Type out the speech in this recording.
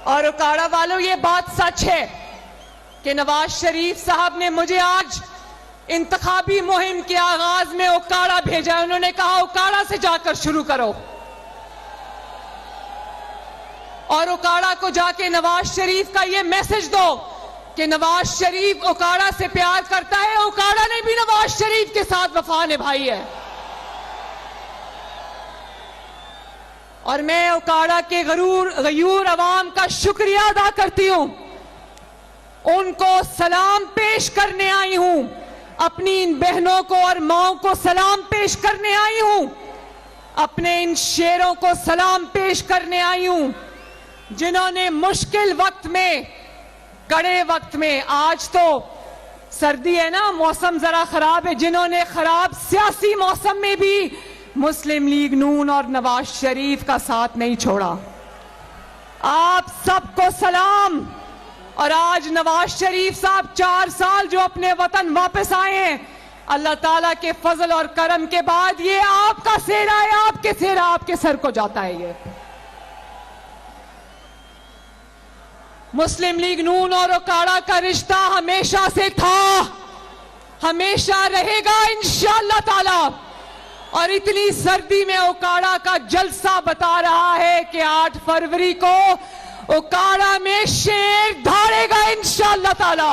और उकाड़ा वालों, ये बात सच है कि नवाज शरीफ साहब ने मुझे आज इंतखाबी मुहिम के आगाज में उकाड़ा भेजा। उन्होंने कहा उकाड़ा से जाकर शुरू करो, और उकाड़ा को जाके नवाज शरीफ का ये मैसेज दो कि नवाज शरीफ उकाड़ा से प्यार करता है, उकाड़ा ने भी नवाज शरीफ के साथ वफा निभाई है। और मैं उकाड़ा के गयूर अवाम का शुक्रिया अदा करती हूं, उनको सलाम पेश करने आई हूं, अपनी इन बहनों को और माओं को सलाम पेश करने आई हूं, अपने इन शेरों को सलाम पेश करने आई हूं, जिन्होंने मुश्किल वक्त में, कड़े वक्त में, आज तो सर्दी है ना, मौसम जरा खराब है, जिन्होंने खराब सियासी मौसम में भी मुस्लिम लीग नून और नवाज शरीफ का साथ नहीं छोड़ा। आप सबको सलाम। और आज नवाज शरीफ साहब 4 साल जो अपने वतन वापस आए हैं, अल्लाह ताला के फजल और करम के बाद ये आपका सेहरा है, आपके सेहरा आपके सर को जाता है। ये मुस्लिम लीग नून और उकाड़ा का रिश्ता हमेशा से था, हमेशा रहेगा इंशाअल्लाह ताला। और इतनी सर्दी में उकाड़ा का जलसा बता रहा है कि 8 फरवरी को उकाड़ा में शेर धाड़ेगा इंशाअल्लाह ताला।